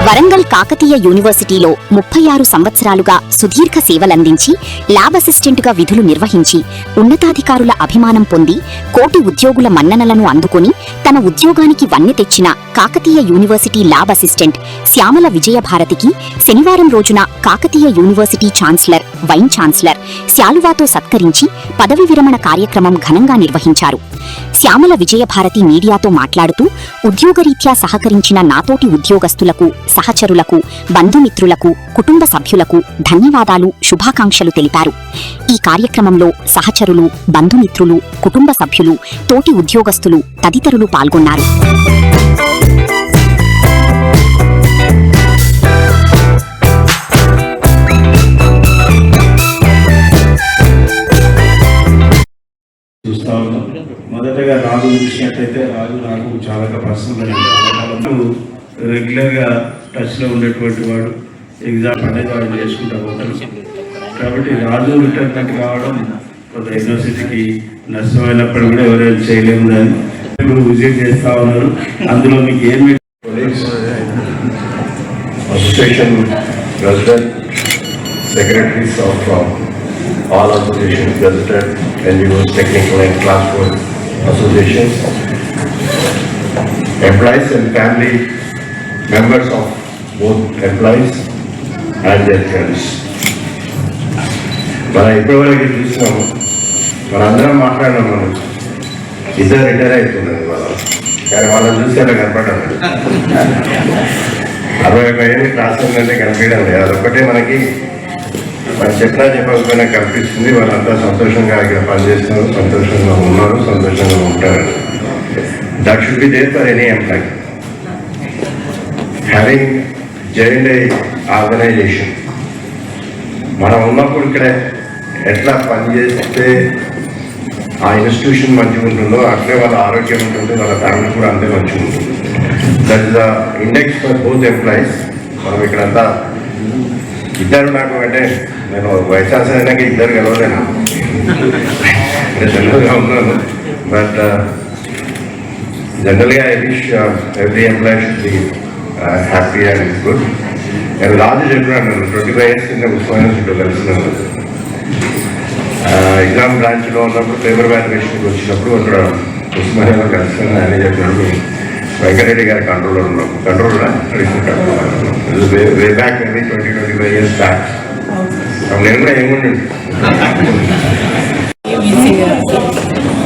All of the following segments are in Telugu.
వరంగల్ కాకతీయ యూనివర్సిటీలో 36 సంవత్సరాలుగా సుదీర్ఘ సేవలందించి ల్యాబ్ అసిస్టెంట్గా విధులు నిర్వహించి ఉన్నతాధికారుల అభిమానం పొంది కోటి ఉద్యోగుల మన్ననలను అందుకొని తన ఉద్యోగానికి వన్నె తెచ్చిన Kakatiya university lab assistant Shyamala విజయభారతికి శనివారం రోజున Kakatiya university chancellor, vice chancellor శాలువాతో సత్కరించి పదవి విరమణ కార్యక్రమం ఘనంగా నిర్వహించారు. శ్యామల విజయభారతి మీడియాతో మాట్లాడుతూ ఉద్యోగరీత్యా సహకరించిన నాతోటి ఉద్యోగస్తులకు, సహచరులకు, బంధుమిత్రులకు, కుటుంబ సభ్యులకు ధన్యవాదాలు, శుభాకాంక్షలు తెలిపారు. ఈ కార్యక్రమంలో సహచరులు, బంధుమిత్రులు, కుటుంబ సభ్యులు, తోటి ఉద్యోగస్తులు తదితరులు పాల్గొన్నారు. మొదటగా రాజు చూసినట్టయితే రాజు నాకు చాలా పర్సనల్ రెగ్యులర్గా టచ్లో ఉండేటువంటి వాడు, ఎగ్జామ్ అనేది వాడు చేసుకుంటూ పోతాడు. కాబట్టి రాజు రిటర్న్ కావడం కొంత యూనివర్సిటీకి నష్టమైనప్పుడు కూడా ఎవరైనా చేయలేము. దాన్ని ఇప్పుడు విజిట్ చేస్తూ ఉన్నారు. అందులో మీకు ఏమి association president, secretaries of all associations, gazetted, NGOs, technical and class 4 associations, employees and family members of both employees and their friends. మనం ఇప్పటివరకు చూసినాము, మనందరం మాట్లాడినాం. మనం ఇద్దరు రిటైర్ అవుతున్నది వాళ్ళు, కానీ వాళ్ళని చూస్తే అలా కనపడాలి. 65 ఏళ్ళు క్లాస్ ఉందంటే కనిపించడం లేదు. అదొక్కటే మనకి మనం చెప్పినా చెప్పకపోయినా కనిపిస్తుంది. వాళ్ళంతా సంతోషంగా ఇక్కడ పనిచేస్తున్నారు, సంతోషంగా ఉన్నారు, సంతోషంగా ఉంటారు. That should be there for any employee. Having joined a organization, మనం ఉన్నప్పుడు ఇక్కడ ఎట్లా పనిచేస్తే ఆ ఇన్స్టిట్యూషన్ మంచిగా ఉంటుందో అట్లే వాళ్ళ ఆరోగ్యం ఉంటుంది, వాళ్ళ ఫ్యామిలీ కూడా అంతే మంచిగా ఉంటుంది. That is the index for both employees. మనం ఇక్కడంతా ఇద్దరు, నాకు అంటే నేను వైస్ ఛాన్సలర్ అయినాక ఇద్దరు కలవలేను, జనరల్గా ఉన్నాను. బట్ జనరల్గా I wish every employee should be happy and good. నేను రాజు చెప్పినాను, నేను 25 years కింద ఉస్మానియా యూనివర్సిటీలో కలిసినాను. ఎగ్జామ్ బ్రాంచ్లో ఉన్నప్పుడు పేపర్ వాల్యుయేషన్కి వచ్చినప్పుడు అక్కడ ఉస్మానియాలో కలిసినాను. ఆయన చెప్పినప్పుడు వెంకటరెడ్డి గారి కంట్రోలర్ ఉన్నాం, కంట్రోలర్ వే బ్యాక్ అది 20-25 years బ్యాక్. నేను కూడా ఏముండి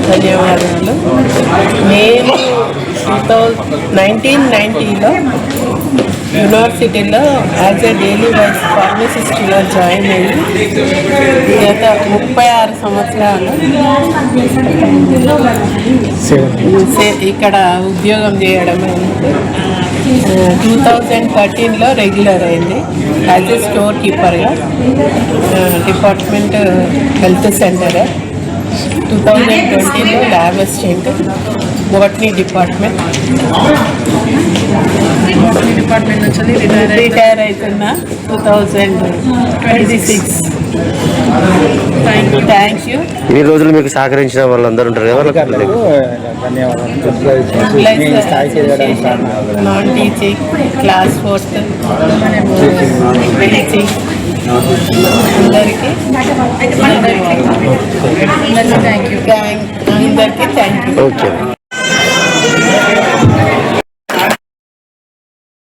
ధన్యవాదాలు. నేను 1990లో యూనివర్సిటీలో యాజ్ ఏ డైలీ వైస్ ఫార్మసిస్ట్లో జాయిన్ అయ్యి గత 36 సంవత్సరాలు ఇక్కడ ఉద్యోగం చేయడం అయింది. 2013లో రెగ్యులర్ అయింది యాజ్ ఏ స్టోర్ కీపర్గా, డిపార్ట్మెంట్ హెల్త్ సెంటర్. 2020లో ల్యాబ్ అసిస్టెంట్, బోటనీ డిపార్ట్మెంట్ నుంచి రిటైర్ అవుతున్నా 2026. Thank you. ఈ రోజులు మీకు సహకరించిన వాళ్ళందరూ ఉంటారు కదా, non teaching, class 4th, teaching అందరికీ థ్యాంక్ యూ. ఓకే.